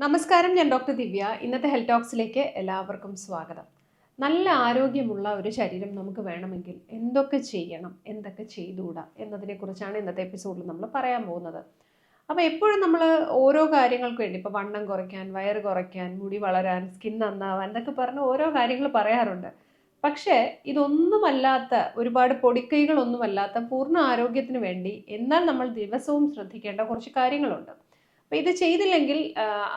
നമസ്കാരം, ഞാൻ ഡോക്ടർ ദിവ്യ. ഇന്നത്തെ ഹെൽത്ത് ടോക്സിലേക്ക് എല്ലാവർക്കും സ്വാഗതം. നല്ല ആരോഗ്യമുള്ള ഒരു ശരീരം നമുക്ക് വേണമെങ്കിൽ എന്തൊക്കെ ചെയ്യണം, എന്തൊക്കെ ചെയ്തുകൂടാ എന്നതിനെക്കുറിച്ചാണ് ഇന്നത്തെ എപ്പിസോഡിൽ നമ്മൾ പറയാൻ പോകുന്നത്. അപ്പോൾ എപ്പോഴും നമ്മൾ ഓരോ കാര്യങ്ങൾക്ക് വേണ്ടി, ഇപ്പോൾ വണ്ണം കുറയ്ക്കാൻ, വയറ് കുറയ്ക്കാൻ, മുടി വളരാൻ, സ്കിൻ നന്നാവാൻ എന്നൊക്കെ പറഞ്ഞ് ഓരോ കാര്യങ്ങൾ പറയാറുണ്ട്. പക്ഷേ ഇതൊന്നുമല്ലാത്ത, ഒരുപാട് പൊടിക്കൈകളൊന്നുമല്ലാത്ത പൂർണ്ണ ആരോഗ്യത്തിന് വേണ്ടി എന്നാൽ നമ്മൾ ദിവസവും ശ്രദ്ധിക്കേണ്ട കുറച്ച് കാര്യങ്ങളുണ്ട്. അപ്പോൾ ഇത് ചെയ്തില്ലെങ്കിൽ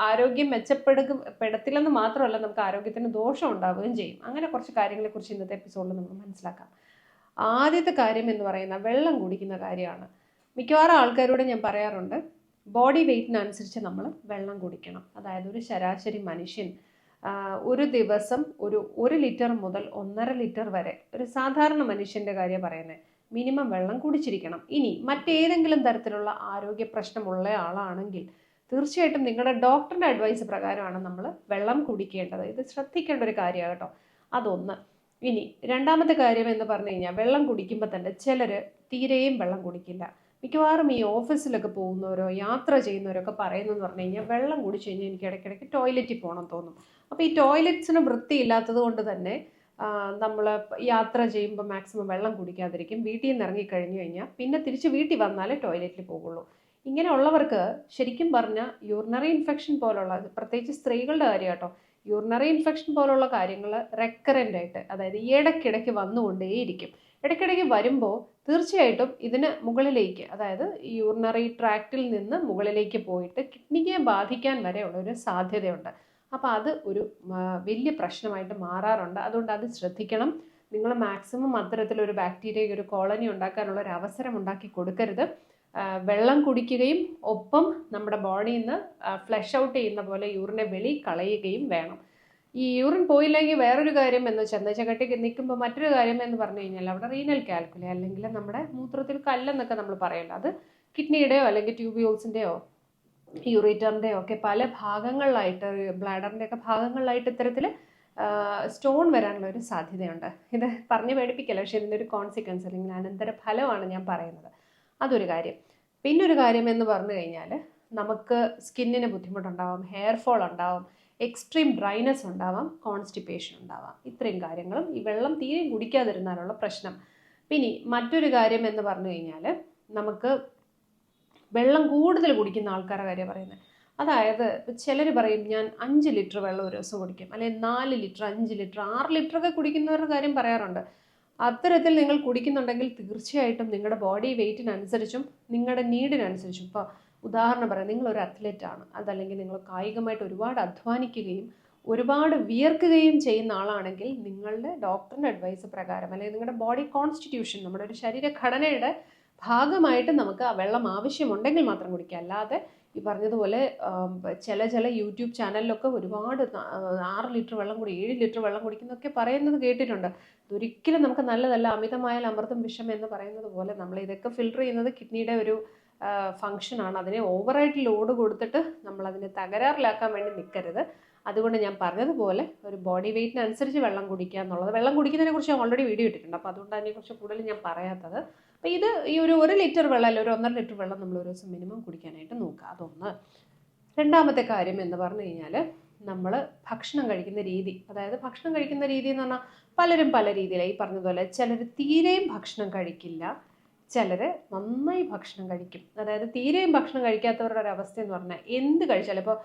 ആരോഗ്യം മെച്ചപ്പെടുത്തില്ലെന്ന് മാത്രമല്ല, നമുക്ക് ആരോഗ്യത്തിന് ദോഷം ഉണ്ടാവുകയും ചെയ്യും. അങ്ങനെ കുറച്ച് കാര്യങ്ങളെക്കുറിച്ച് ഇന്നത്തെ എപ്പിസോഡിൽ നമുക്ക് മനസ്സിലാക്കാം. ആദ്യത്തെ കാര്യം എന്ന് പറയുന്നത് വെള്ളം കുടിക്കുന്ന കാര്യമാണ്. മിക്കവാറും ആൾക്കാരോട് ഞാൻ പറയാറുണ്ട്, ബോഡി വെയ്റ്റിനനുസരിച്ച് നമ്മൾ വെള്ളം കുടിക്കണം. അതായത് ഒരു ശരാശരി മനുഷ്യൻ ഒരു ദിവസം ഒരു ലിറ്റർ മുതൽ 1.5 ലിറ്റർ വരെ, ഒരു സാധാരണ മനുഷ്യൻ്റെ കാര്യം പറയുന്നത്, മിനിമം വെള്ളം കുടിച്ചിരിക്കണം. ഇനി മറ്റേതെങ്കിലും തരത്തിലുള്ള ആരോഗ്യ പ്രശ്നമുള്ള ആളാണെങ്കിൽ തീർച്ചയായിട്ടും നിങ്ങളുടെ ഡോക്ടറിൻ്റെ അഡ്വൈസ് പ്രകാരമാണ് നമ്മൾ വെള്ളം കുടിക്കേണ്ടത്. ഇത് ശ്രദ്ധിക്കേണ്ട ഒരു കാര്യമാണ് കേട്ടോ. അതൊന്ന്. ഇനി രണ്ടാമത്തെ കാര്യം എന്ന് പറഞ്ഞു കഴിഞ്ഞാൽ, വെള്ളം കുടിക്കുമ്പോൾ തന്നെ ചിലർ തീരെയും വെള്ളം കുടിക്കില്ല. മിക്കവാറും ഈ ഓഫീസിലൊക്കെ പോകുന്നവരോ യാത്ര ചെയ്യുന്നവരൊക്കെ പറയുന്നതെന്ന് പറഞ്ഞു കഴിഞ്ഞാൽ, വെള്ളം കുടിച്ചു കഴിഞ്ഞാൽ എനിക്ക് ഇടയ്ക്കിടയ്ക്ക് ടോയ്ലറ്റിൽ പോകണം തോന്നും. അപ്പോൾ ഈ ടോയ്ലറ്റ്സിന് വൃത്തിയില്ലാത്തത് കൊണ്ട് തന്നെ നമ്മൾ യാത്ര ചെയ്യുമ്പോൾ മാക്സിമം വെള്ളം കുടിക്കാതിരിക്കും. വീട്ടിൽ നിന്ന് ഇറങ്ങിക്കഴിഞ്ഞു കഴിഞ്ഞാൽ പിന്നെ തിരിച്ച് വീട്ടിൽ വന്നാലേ ടോയ്ലറ്റിൽ പോകുള്ളൂ. ഇങ്ങനെയുള്ളവർക്ക് ശരിക്കും പറഞ്ഞാൽ യൂറിനറി ഇൻഫെക്ഷൻ പോലുള്ള, പ്രത്യേകിച്ച് സ്ത്രീകളുടെ കാര്യം കേട്ടോ, യൂറിനറി ഇൻഫെക്ഷൻ പോലുള്ള കാര്യങ്ങൾ റെക്കറൻ്റ് ആയിട്ട്, അതായത് ഇടയ്ക്കിടയ്ക്ക് വന്നുകൊണ്ടേയിരിക്കും. ഇടയ്ക്കിടയ്ക്ക് വരുമ്പോൾ തീർച്ചയായിട്ടും ഇതിന് മുകളിലേക്ക്, അതായത് യൂറിനറി ട്രാക്റ്റിൽ നിന്ന് മുകളിലേക്ക് പോയിട്ട് കിഡ്നിയെ ബാധിക്കാൻ വരെയുള്ള ഒരു സാധ്യതയുണ്ട്. അപ്പോൾ അത് ഒരു വലിയ പ്രശ്നമായിട്ട് മാറാറുണ്ട്. അതുകൊണ്ട് അത് ശ്രദ്ധിക്കണം. നിങ്ങൾ മാക്സിമം അത്തരത്തിലൊരു ബാക്ടീരിയ, ഒരു കോളനി ഉണ്ടാക്കാനുള്ള ഒരു അവസരം ഉണ്ടാക്കി കൊടുക്കരുത്. വെള്ളം കുടിക്കുകയും ഒപ്പം നമ്മുടെ ബോഡിയിൽ നിന്ന് ഫ്ലഷ് ഔട്ട് ചെയ്യുന്ന പോലെ യൂറിനെ വെളി കളയുകയും വേണം. ഈ യൂറിൻ പോയില്ലെങ്കിൽ വേറൊരു കാര്യം എന്ന് വെച്ചാൽ കെട്ടി നിൽക്കുമ്പോൾ മറ്റൊരു കാര്യം എന്ന് പറഞ്ഞു കഴിഞ്ഞാൽ, അവിടെ റീനൽ കാൽക്കുലി അല്ലെങ്കിൽ നമ്മുടെ മൂത്രത്തിൽ കല്ലെന്നൊക്കെ നമ്മൾ പറയല്ലോ, അത് കിഡ്നിയുടെയോ അല്ലെങ്കിൽ ട്യൂബ്യൂൾസിൻ്റെയോ യൂറേറ്ററിൻ്റെയോ ഒക്കെ പല ഭാഗങ്ങളിലായിട്ട്, ബ്ലാഡറിൻ്റെ ഒക്കെ ഭാഗങ്ങളിലായിട്ട് ഇത്തരത്തിൽ സ്റ്റോൺ വരാനുള്ള ഒരു സാധ്യതയുണ്ട്. ഇത് പറഞ്ഞ് പേടിപ്പിക്കല്ല, പക്ഷേ ഇതിൻ്റെ ഒരു കോൺസിക്വൻസ് അല്ലെങ്കിൽ അനന്തര ഫലമാണ് ഞാൻ പറയുന്നത്. അതൊരു കാര്യം. പിന്നൊരു കാര്യം എന്ന് പറഞ്ഞു കഴിഞ്ഞാൽ, നമുക്ക് സ്കിന്നിന് ബുദ്ധിമുട്ടുണ്ടാവാം, ഹെയർ ഫോൾ ഉണ്ടാവാം, എക്സ്ട്രീം ഡ്രൈനെസ് ഉണ്ടാവാം, കോൺസ്റ്റിപ്പേഷൻ ഉണ്ടാവാം. ഇത്രയും കാര്യങ്ങളും ഈ വെള്ളം തീരെ കുടിക്കാതിരുന്നാലുള്ള പ്രശ്നം. പിന്നെ മറ്റൊരു കാര്യം എന്ന് പറഞ്ഞു കഴിഞ്ഞാൽ, നമുക്ക് വെള്ളം കൂടുതൽ കുടിക്കുന്ന ആൾക്കാരുടെ കാര്യം പറയുന്നത്. അതായത് ചിലർ പറയും, ഞാൻ 5 ലിറ്റർ വെള്ളം ഒരു ദിവസം കുടിക്കും, അല്ലെങ്കിൽ 4 ലിറ്റർ, 5 ലിറ്റർ, 6 ലിറ്ററൊക്കെ കുടിക്കുന്നവരുടെ കാര്യം പറയാറുണ്ട്. അത്തരത്തിൽ നിങ്ങൾ കുടിക്കുന്നുണ്ടെങ്കിൽ തീർച്ചയായിട്ടും നിങ്ങളുടെ ബോഡി വെയ്റ്റിനനുസരിച്ചും നിങ്ങളുടെ നീഡിനനുസരിച്ചും, ഇപ്പോൾ ഉദാഹരണം പറയാം, നിങ്ങളൊരു അത്ലറ്റാണ്, അതല്ലെങ്കിൽ നിങ്ങൾ കായികമായിട്ട് ഒരുപാട് അധ്വാനിക്കുകയും ഒരുപാട് വിയർക്കുകയും ചെയ്യുന്ന ആളാണെങ്കിൽ, നിങ്ങളുടെ ഡോക്ടറിൻ്റെ അഡ്വൈസ് പ്രകാരം, അല്ലെങ്കിൽ നിങ്ങളുടെ ബോഡി കോൺസ്റ്റിറ്റ്യൂഷൻ, നമ്മുടെ ഒരു ശരീരഘടനയുടെ ഭാഗമായിട്ട് നമുക്ക് ആ വെള്ളം ആവശ്യമുണ്ടെങ്കിൽ മാത്രം കുടിക്കുക. അല്ലാതെ ഈ പറഞ്ഞതുപോലെ ചില യൂട്യൂബ് ചാനലിലൊക്കെ ഒരുപാട് 6 ലിറ്റർ വെള്ളം കൂടി 7 ലിറ്റർ വെള്ളം കുടിക്കുന്നൊക്കെ പറയുന്നത് കേട്ടിട്ടുണ്ട്. ഇതൊരിക്കലും നമുക്ക് നല്ലതല്ല. അമിതമായാൽ അമൃതം വിഷം എന്ന് പറയുന്നത് പോലെ നമ്മൾ ഇതൊക്കെ ഫിൽട്ടർ ചെയ്യുന്നത് കിഡ്നിയുടെ ഒരു ഫങ്ഷനാണ്. അതിനെ ഓവറായിട്ട് ലോഡ് കൊടുത്തിട്ട് നമ്മളതിനെ തകരാറിലാക്കാൻ വേണ്ടി നിൽക്കരുത്. അതുകൊണ്ട് ഞാൻ പറഞ്ഞതുപോലെ ഒരു ബോഡി വെയ്റ്റിനനുസരിച്ച് വെള്ളം കുടിക്കുക എന്നുള്ളത്, വെള്ളം കുടിക്കുന്നതിനെ കുറിച്ച് ഞാൻ ഓൾറെഡി വീഡിയോ ഇട്ടിട്ടുണ്ട്, അപ്പോൾ അതുകൊണ്ട് അതിനെക്കുറിച്ച് കൂടുതൽ ഞാൻ പറയാത്തത്. അപ്പോൾ ഇത് ഈ ഒരു ലിറ്റർ വെള്ളം അല്ലെങ്കിൽ ഒരു 1.5 ലിറ്റർ വെള്ളം നമ്മൾ ഒരു ദിവസം മിനിമം കുടിക്കാനായിട്ട് നോക്കുക. അതൊന്ന്. രണ്ടാമത്തെ കാര്യം എന്ന് പറഞ്ഞു കഴിഞ്ഞാൽ, നമ്മൾ ഭക്ഷണം കഴിക്കുന്ന രീതി. അതായത് ഭക്ഷണം കഴിക്കുന്ന രീതി എന്ന് പറഞ്ഞാൽ പലരും പല രീതിയിലാണ്. ഈ പറഞ്ഞതുപോലെ ചിലർ തീരെയും ഭക്ഷണം കഴിക്കില്ല, ചിലർ നന്നായി ഭക്ഷണം കഴിക്കും. അതായത് തീരെയും ഭക്ഷണം കഴിക്കാത്തവരുടെ ഒരു അവസ്ഥ എന്ന് പറഞ്ഞാൽ, എന്ത് കഴിച്ചാലും, ഇപ്പോൾ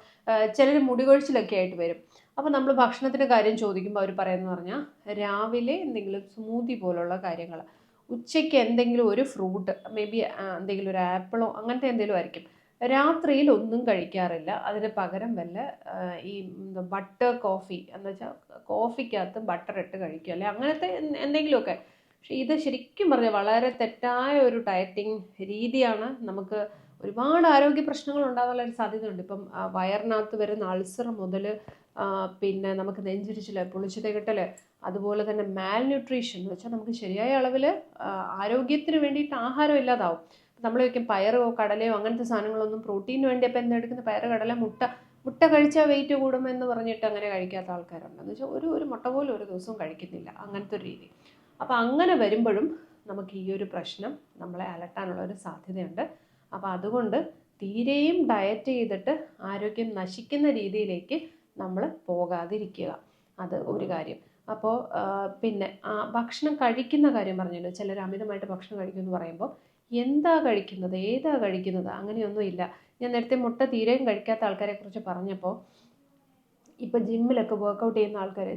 ചിലർ മുടി കൊഴിച്ചിലൊക്കെ ആയിട്ട് വരും. അപ്പോൾ നമ്മൾ ഭക്ഷണത്തിൻ്റെ കാര്യം ചോദിക്കുമ്പോൾ അവർ പറയുന്നത് പറഞ്ഞാൽ, രാവിലെ എന്തെങ്കിലും സ്മൂത്തി പോലുള്ള കാര്യങ്ങൾ, ഉച്ചയ്ക്ക് എന്തെങ്കിലും ഒരു ഫ്രൂട്ട്, മേ ബി എന്തെങ്കിലും ഒരു ആപ്പിളോ അങ്ങനത്തെ എന്തെങ്കിലും ആയിരിക്കും. രാത്രിയിൽ ഒന്നും കഴിക്കാറില്ല. അതിന് പകരം വല്ല ഈ ബട്ടർ കോഫി എന്ന് വെച്ചാൽ കോഫിക്കകത്ത് ബട്ടർ ഇട്ട് കഴിക്കുക, അല്ലെ അങ്ങനത്തെ എന്തെങ്കിലുമൊക്കെ. പക്ഷേ ഇത് ശരിക്കും പറഞ്ഞാൽ വളരെ തെറ്റായ ഒരു ഡയറ്റിംഗ് രീതിയാണ്. നമുക്ക് ഒരുപാട് ആരോഗ്യ പ്രശ്നങ്ങൾ ഉണ്ടാകാനുള്ള ഒരു സാധ്യതയുണ്ട്. ഇപ്പം വയറിനകത്ത് വരുന്ന അൾസർ മുതൽ പിന്നെ നമുക്ക് നെഞ്ചിരിച്ചിൽ, പുളിച്ചിതകിട്ടൽ, അതുപോലെ തന്നെ മാൽന്യൂട്രീഷൻ എന്ന് വെച്ചാൽ നമുക്ക് ശരിയായ അളവിൽ ആരോഗ്യത്തിന് വേണ്ടിയിട്ട് ആഹാരം ഇല്ലാതാവും. നമ്മൾ വയ്ക്കും പയറോ കടലയോ അങ്ങനത്തെ സാധനങ്ങളൊന്നും പ്രോട്ടീന് വേണ്ടി, അപ്പോൾ എന്തെടുക്കുന്ന പയറ്, കടല, മുട്ട കഴിച്ചാൽ വെയിറ്റ് കൂടുമെന്ന് പറഞ്ഞിട്ട് അങ്ങനെ കഴിക്കാത്ത ആൾക്കാരുണ്ട്. എന്ന് വെച്ചാൽ ഒരു മുട്ട പോലും ഒരു ദിവസവും കഴിക്കുന്നില്ല, അങ്ങനത്തെ ഒരു രീതി. അപ്പോൾ അങ്ങനെ വരുമ്പോഴും നമുക്ക് ഈ ഒരു പ്രശ്നം നമ്മളെ അലട്ടാനുള്ള ഒരു സാധ്യതയുണ്ട്. അപ്പോൾ അതുകൊണ്ട് തീരെയും ഡയറ്റ് ചെയ്തിട്ട് ആരോഗ്യം നശിക്കുന്ന രീതിയിലേക്ക് നമ്മൾ പോകാതിരിക്കുക. അത് ഒരു കാര്യം. അപ്പോൾ പിന്നെ ഭക്ഷണം കഴിക്കുന്ന കാര്യം പറഞ്ഞല്ലോ, ചിലർ അമിതമായിട്ട് ഭക്ഷണം കഴിക്കുമെന്ന് പറയുമ്പോൾ എന്താ കഴിക്കുന്നത്, ഏതാ കഴിക്കുന്നത്, അങ്ങനെയൊന്നുമില്ല. ഞാൻ നേരത്തെ മുട്ട തീരെയും കഴിക്കാത്ത ആൾക്കാരെ കുറിച്ച് പറഞ്ഞപ്പോൾ ഇപ്പം ജിമ്മിലൊക്കെ വർക്കൗട്ട് ചെയ്യുന്ന ആൾക്കാർ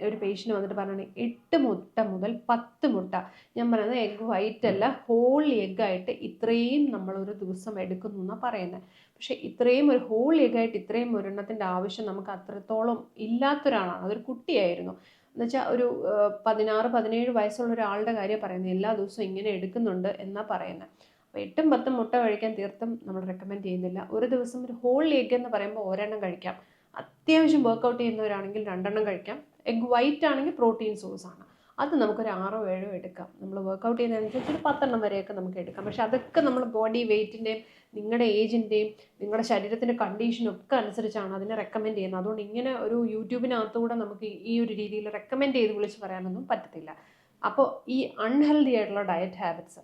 ഒരു പേഷ്യൻ്റ് വന്നിട്ട് പറഞ്ഞാണ് 8 മുട്ട മുതൽ 10 മുട്ട, ഞാൻ പറയുന്നത് എഗ് വൈറ്റ് അല്ല, ഹോൾ എഗ്ഗായിട്ട് ഇത്രയും നമ്മളൊരു ദിവസം എടുക്കുന്നു എന്നാണ് പറയുന്നത്. പക്ഷേ ഇത്രയും ഒരു ഹോൾ എഗ്ഗായിട്ട് ഇത്രയും ഒരെണ്ണത്തിൻ്റെ ആവശ്യം നമുക്ക് അത്രത്തോളം ഇല്ലാത്തൊരാളാണ്. അതൊരു കുട്ടിയായിരുന്നു എന്നുവെച്ചാൽ ഒരു 16-17 വയസ്സുള്ള ഒരാളുടെ കാര്യം പറയുന്നത്. എല്ലാ ദിവസവും ഇങ്ങനെ എടുക്കുന്നുണ്ട് എന്നാണ് പറയുന്നത്. അപ്പോൾ 8-10 മുട്ട കഴിക്കാൻ തീർത്തും നമ്മൾ റെക്കമെൻഡ് ചെയ്യുന്നില്ല. ഒരു ദിവസം ഒരു ഹോൾ എഗ് എന്ന് പറയുമ്പോൾ ഒരെണ്ണം കഴിക്കാം. അത്യാവശ്യം വർക്കൗട്ട് ചെയ്യുന്നവരാണെങ്കിൽ 2 കഴിക്കാം. എഗ് വൈറ്റ് ആണെങ്കിൽ പ്രോട്ടീൻ സോഴ്സാണ്, അത് നമുക്കൊരു 6-7 എടുക്കാം. നമ്മൾ വർക്കൗട്ട് ചെയ്യുന്നതനുസരിച്ച് ഒരു 10 വരെയൊക്കെ നമുക്ക് എടുക്കാം. പക്ഷെ അതൊക്കെ നമ്മൾ ബോഡി വെയ്റ്റിൻ്റെയും നിങ്ങളുടെ ഏജിൻ്റെയും നിങ്ങളുടെ ശരീരത്തിൻ്റെ കണ്ടീഷനും ഒക്കെ അനുസരിച്ചാണ് അതിനെ റെക്കമെൻഡ് ചെയ്യുന്നത്. അതുകൊണ്ട് ഇങ്ങനെ ഒരു യൂട്യൂബിനകത്തുകൂടെ നമുക്ക് ഈ ഒരു രീതിയിൽ റെക്കമെൻഡ് ചെയ്ത് വിളിച്ച് പറയാനൊന്നും പറ്റത്തില്ല. അപ്പോൾ ഈ അൺഹെൽത്തി ആയിട്ടുള്ള ഡയറ്റ് ഹാബിറ്റ്സ്,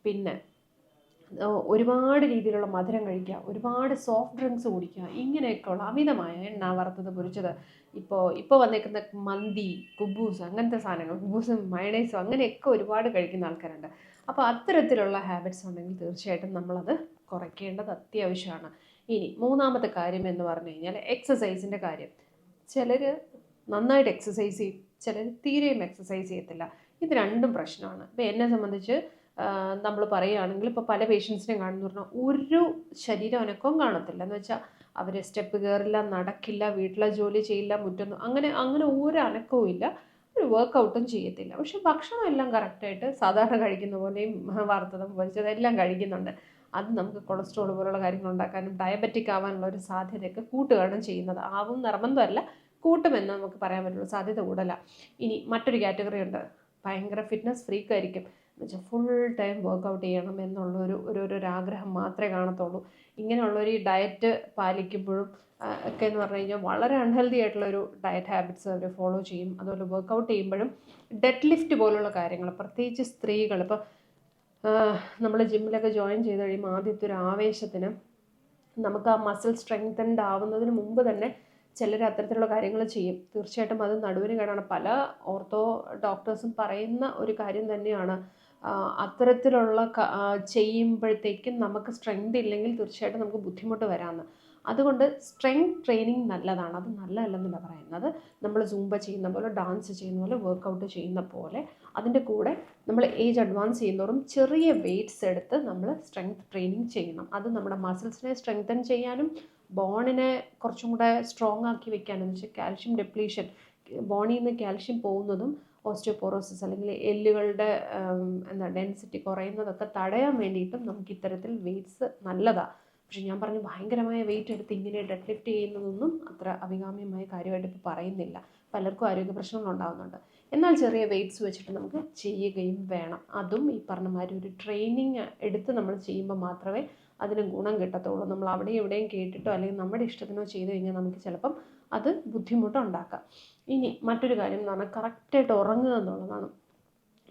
പിന്നെ ഒരുപാട് രീതിയിലുള്ള മധുരം കഴിക്കുക, ഒരുപാട് സോഫ്റ്റ് ഡ്രിങ്ക്സ് കുടിക്കുക, ഇങ്ങനെയൊക്കെയുള്ള അമിതമായ എണ്ണ, വറുത്തത്, പൊരിച്ചത്, ഇപ്പോൾ വന്നേക്കുന്ന മന്തി, കുബൂസ്, അങ്ങനത്തെ സാധനങ്ങൾ, കുബൂസും മയണൈസും അങ്ങനെയൊക്കെ ഒരുപാട് കഴിക്കുന്ന ആൾക്കാരുണ്ട്. അപ്പോൾ അത്തരത്തിലുള്ള ഹാബിറ്റ്സ് ഉണ്ടെങ്കിൽ തീർച്ചയായിട്ടും നമ്മളത് കുറയ്ക്കേണ്ടത് അത്യാവശ്യമാണ്. ഇനി മൂന്നാമത്തെ കാര്യം എന്ന് പറഞ്ഞു കഴിഞ്ഞാൽ എക്സസൈസിൻ്റെ കാര്യം. ചിലർ നന്നായിട്ട് എക്സസൈസ് ചെയ്യും, ചിലർ തീരെയും എക്സസൈസ് ചെയ്യത്തില്ല. ഇത് രണ്ടും പ്രശ്നമാണ്. ഇപ്പോൾ എന്നെ സംബന്ധിച്ച് നമ്മൾ പറയുകയാണെങ്കിൽ ഇപ്പോൾ പല പേഷ്യൻസിനെയും കാണുന്നു പറഞ്ഞാൽ ഒരു ശരീരം അനക്കവും കാണത്തില്ല. എന്ന് വെച്ചാൽ അവർ സ്റ്റെപ്പ് കയറില്ല, നടക്കില്ല, വീട്ടിലെ ജോലി ചെയ്യില്ല, മുറ്റൊന്നും അങ്ങനെ ഒരു അനക്കവും ഇല്ല, ഒരു വർക്കൗട്ടും ചെയ്യത്തില്ല. പക്ഷെ ഭക്ഷണം എല്ലാം കറക്റ്റായിട്ട് സാധാരണ കഴിക്കുന്ന പോലെയും വറുത്തതും പൊരിച്ചതും എല്ലാം കഴിക്കുന്നുണ്ട്. അത് നമുക്ക് കൊളസ്ട്രോൾ പോലുള്ള കാര്യങ്ങൾ ഉണ്ടാക്കാനും ഡയബറ്റിക് ആവാനുള്ള ഒരു സാധ്യതയൊക്കെ കൂട്ടുകയാണ് ചെയ്യുന്നത്. ആവും നിർബന്ധമല്ല, കൂട്ടുമെന്ന് നമുക്ക് പറയാൻ പറ്റുള്ളൂ, സാധ്യത കൂടുതല. ഇനി മറ്റൊരു കാറ്റഗറി ഉണ്ട്, ഭയങ്കര ഫിറ്റ്നസ് ഫ്രീക്കായിരിക്കും. എന്നുവെച്ചാൽ ഫുൾ ടൈം വർക്കൗട്ട് ചെയ്യണം എന്നുള്ളൊരു ആഗ്രഹം മാത്രമേ കാണത്തുള്ളൂ. ഇങ്ങനെയുള്ളൊരു ഡയറ്റ് പാലിക്കുമ്പോഴും ഒക്കെ എന്ന് പറഞ്ഞു കഴിഞ്ഞാൽ വളരെ അൺഹെൽത്തി ആയിട്ടുള്ളൊരു ഡയറ്റ് ഹാബിറ്റ്സ് അവർ ഫോളോ ചെയ്യും. അതുപോലെ വർക്കൗട്ട് ചെയ്യുമ്പോഴും ഡെഡ് ലിഫ്റ്റ് പോലുള്ള കാര്യങ്ങൾ, പ്രത്യേകിച്ച് സ്ത്രീകൾ, ഇപ്പോൾ നമ്മൾ ജിമ്മിലൊക്കെ ജോയിൻ ചെയ്ത് കഴിയുമ്പോൾ ആദ്യത്തെ ഒരു ആവേശത്തിന് നമുക്ക് ആ മസിൽ സ്ട്രെങ്തൻഡ് ആവുന്നതിന് മുമ്പ് തന്നെ ചിലർ അത്തരത്തിലുള്ള കാര്യങ്ങൾ ചെയ്യും. തീർച്ചയായിട്ടും അത് നടുവിന് കേടാണ്. പല ഓർത്തോ ഡോക്ടേഴ്സും പറയുന്ന ഒരു കാര്യം തന്നെയാണ്. അത്തരത്തിലുള്ള ചെയ്യുമ്പോഴത്തേക്കും നമുക്ക് സ്ട്രെങ്ത് ഇല്ലെങ്കിൽ തീർച്ചയായിട്ടും നമുക്ക് ബുദ്ധിമുട്ട് വരാമെന്ന്. അതുകൊണ്ട് സ്ട്രെങ്ത് ട്രെയിനിങ് നല്ലതാണ്, അത് നല്ലതല്ലെന്നല്ല പറയുന്നത്. നമ്മൾ സൂംബ ചെയ്യുന്ന പോലെ, ഡാൻസ് ചെയ്യുന്ന പോലെ, വർക്കൗട്ട് ചെയ്യുന്ന പോലെ അതിൻ്റെ കൂടെ നമ്മൾ ഏജ് അഡ്വാൻസ് ചെയ്യുന്നതോറും ചെറിയ വെയ്റ്റ്സ് എടുത്ത് നമ്മൾ സ്ട്രെങ്ത് ട്രെയിനിങ് ചെയ്യണം. അത് നമ്മുടെ മസിൽസിനെ സ്ട്രെങ്തൻ ചെയ്യാനും ബോണിനെ കുറച്ചും കൂടെ സ്ട്രോങ് ആക്കി വെക്കാനും, എന്ന് വെച്ചാൽ കാൽഷ്യം ഡെപ്ലീഷൻ, ബോണിൽ നിന്ന് കാൽഷ്യം പോകുന്നതും ഓസ്റ്റിയോപോറോസിസ് അല്ലെങ്കിൽ എല്ലുകളുടെ ഡെൻസിറ്റി കുറയുന്നതൊക്കെ തടയാൻ വേണ്ടിയിട്ടും നമുക്ക് ഇത്തരത്തിൽ വെയ്റ്റ്സ് നല്ലതാണ്. പക്ഷെ ഞാൻ പറഞ്ഞു ഭയങ്കരമായ വെയിറ്റ് എടുത്ത് ഇങ്ങനെ ഡെഡ് ലിഫ്റ്റ് ചെയ്യുന്നതൊന്നും അത്ര അഭികാമ്യമായ കാര്യമായിട്ട് ഇപ്പോൾ പറയുന്നില്ല. പലർക്കും ആരോഗ്യ പ്രശ്നങ്ങൾ ഉണ്ടാകുന്നുണ്ട്. എന്നാൽ ചെറിയ വെയ്റ്റ്സ് വെച്ചിട്ട് നമുക്ക് ചെയ്യുകയും വേണം. അതും ഈ പറഞ്ഞ മാതിരി ഒരു ട്രെയിനിങ് എടുത്ത് നമ്മൾ ചെയ്യുമ്പോൾ മാത്രമേ അതിന് ഗുണം കിട്ടത്തുള്ളൂ. നമ്മൾ അവിടെയും ഇവിടെയും കേട്ടിട്ടോ അല്ലെങ്കിൽ നമ്മുടെ ഇഷ്ടത്തിനോ ചെയ്ത് കഴിഞ്ഞാൽ നമുക്ക് ചിലപ്പം അത് ബുദ്ധിമുട്ടുണ്ടാക്കാം. ഇനി മറ്റൊരു കാര്യം എന്ന് പറഞ്ഞാൽ കറക്റ്റായിട്ട് ഉറങ്ങുക എന്നുള്ളതാണ്.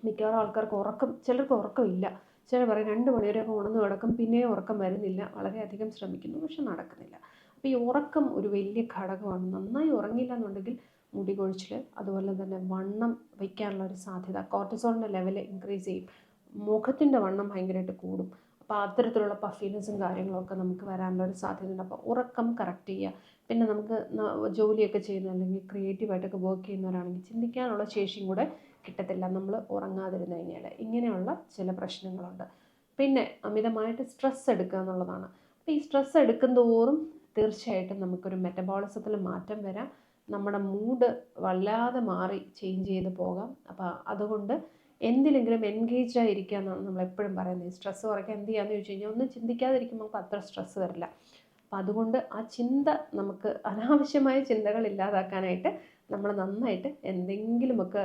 മിക്കവാറും ആൾക്കാർക്ക് ചിലർക്ക് ഉറക്കമില്ല. ചിലർ പറയും 2 മണിവരെയൊക്കെ ഉണർന്ന് കിടക്കും, പിന്നെയും ഉറക്കം വരുന്നില്ല, വളരെയധികം ശ്രമിക്കുന്നു പക്ഷെ നടക്കുന്നില്ല. അപ്പോൾ ഈ ഉറക്കം ഒരു വലിയ ഘടകമാണ്. നന്നായി ഉറങ്ങിയില്ല എന്നുണ്ടെങ്കിൽ മുടി കൊഴിച്ചിൽ, അതുപോലെ തന്നെ വണ്ണം വയ്ക്കാനുള്ള ഒരു സാധ്യത, കോർട്ടിസോളിൻ്റെ ലെവൽ ഇൻക്രീസ് ചെയ്യും, മുഖത്തിൻ്റെ വണ്ണം ഭയങ്കരമായിട്ട് കൂടും. അപ്പോൾ അത്തരത്തിലുള്ള പഫിനെസ്സും കാര്യങ്ങളൊക്കെ നമുക്ക് വരാനുള്ള ഒരു സാധ്യതയുണ്ട്. അപ്പോൾ ഉറക്കം കറക്റ്റ് ചെയ്യുക. പിന്നെ നമുക്ക് ജോലിയൊക്കെ ചെയ്യുന്ന അല്ലെങ്കിൽ ക്രിയേറ്റീവായിട്ടൊക്കെ വർക്ക് ചെയ്യുന്നവരാണെങ്കിൽ ചിന്തിക്കാനുള്ള ശേഷിയും കൂടെ കിട്ടത്തില്ല നമ്മൾ ഉറങ്ങാതിരുന്നു കഴിഞ്ഞാൽ. ഇങ്ങനെയുള്ള ചില പ്രശ്നങ്ങളുണ്ട്. പിന്നെ അമിതമായിട്ട് സ്ട്രെസ് എടുക്കുക എന്നുള്ളതാണ്. അപ്പോൾ ഈ സ്ട്രെസ് എടുക്കും തോറും തീർച്ചയായിട്ടും നമുക്കൊരു മെറ്റബോളിസത്തിൽ മാറ്റം വരാം, നമ്മുടെ മൂഡ് വല്ലാതെ മാറി ചേഞ്ച് ചെയ്ത് പോകാം. അപ്പോൾ അതുകൊണ്ട് എന്തിലെങ്കിലും എൻഗേജ്ഡ് ആയിരിക്കുക എന്നാണ് നമ്മളെപ്പോഴും പറയുന്നത്. സ്ട്രെസ്സ് കുറയ്ക്കാൻ എന്ത് ചെയ്യാമെന്ന് ചോദിച്ചു കഴിഞ്ഞാൽ ഒന്നും ചിന്തിക്കാതിരിക്കുമ്പോൾ നമുക്ക് അത്ര സ്ട്രെസ്സ് വരില്ല. അപ്പം അതുകൊണ്ട് ആ ചിന്ത, നമുക്ക് അനാവശ്യമായ ചിന്തകൾ ഇല്ലാതാക്കാനായിട്ട് നമ്മൾ നന്നായിട്ട് എന്തെങ്കിലുമൊക്കെ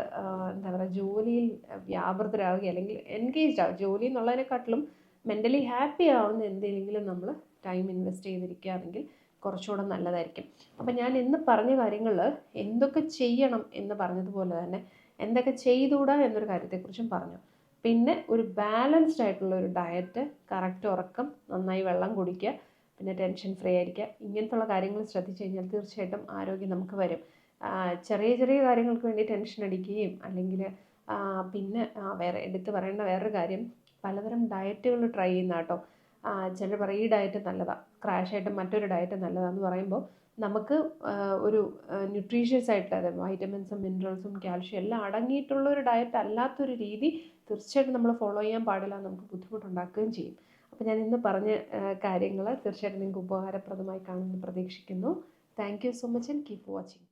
എന്താ പറയുക, ജോലിയിൽ വ്യാപൃതരാകുക അല്ലെങ്കിൽ എൻഗേജ്ഡ് ആവുക. ജോലി എന്നുള്ളതിനെക്കാട്ടിലും മെൻ്റലി ഹാപ്പി ആവുന്ന എന്തെങ്കിലും നമ്മൾ ടൈം ഇൻവെസ്റ്റ് ചെയ്തിരിക്കുകയാണെങ്കിൽ കുറച്ചുകൂടെ നല്ലതായിരിക്കും. അപ്പം ഞാൻ ഇന്ന് പറഞ്ഞ കാര്യങ്ങൾ എന്തൊക്കെ ചെയ്യണം എന്ന് പറഞ്ഞതുപോലെ തന്നെ എന്തൊക്കെ ചെയ്തുകൂടാ എന്നൊരു കാര്യത്തെക്കുറിച്ചും പറഞ്ഞു. പിന്നെ ഒരു ബാലൻസ്ഡ് ആയിട്ടുള്ള ഒരു ഡയറ്റ്, കറക്റ്റ് ഉറക്കം, നന്നായി വെള്ളം കുടിക്കുക, പിന്നെ ടെൻഷൻ ഫ്രീ ആയിരിക്കുക. ഇങ്ങനത്തുള്ള കാര്യങ്ങൾ ശ്രദ്ധിച്ചു കഴിഞ്ഞാൽ തീർച്ചയായിട്ടും ആരോഗ്യം നമുക്ക് വരും. ചെറിയ ചെറിയ കാര്യങ്ങൾക്ക് വേണ്ടി ടെൻഷൻ അടിക്കുകയും അല്ലെങ്കിൽ പിന്നെ വേറെ എടുത്ത് പറയേണ്ട വേറൊരു കാര്യം, പലതരം ഡയറ്റുകൾ ട്രൈ ചെയ്യുന്ന കേട്ടോ. ചിലർ പറയും ഈ ഡയറ്റ് നല്ലതാണ്, ക്രാഷായിട്ട് മറ്റൊരു ഡയറ്റ് നല്ലതാണെന്ന് പറയുമ്പോൾ നമുക്ക് ഒരു ന്യൂട്രീഷ്യസ് ആയിട്ട്, അതായത് വൈറ്റമിൻസും മിനറൽസും കാൽഷ്യം എല്ലാം അടങ്ങിയിട്ടുള്ള ഒരു ഡയറ്റ് അല്ലാത്തൊരു രീതി തീർച്ചയായിട്ടും നമ്മൾ ഫോളോ ചെയ്യാൻ പാടില്ല, നമുക്ക് ബുദ്ധിമുട്ടുണ്ടാക്കുകയും ചെയ്യും. അപ്പോൾ ഞാൻ ഇന്ന് പറഞ്ഞ കാര്യങ്ങൾ തീർച്ചയായിട്ടും നിങ്ങൾക്ക് ഉപകാരപ്രദമായി കാണുമെന്ന് പ്രതീക്ഷിക്കുന്നു. Thank you so much and keep watching.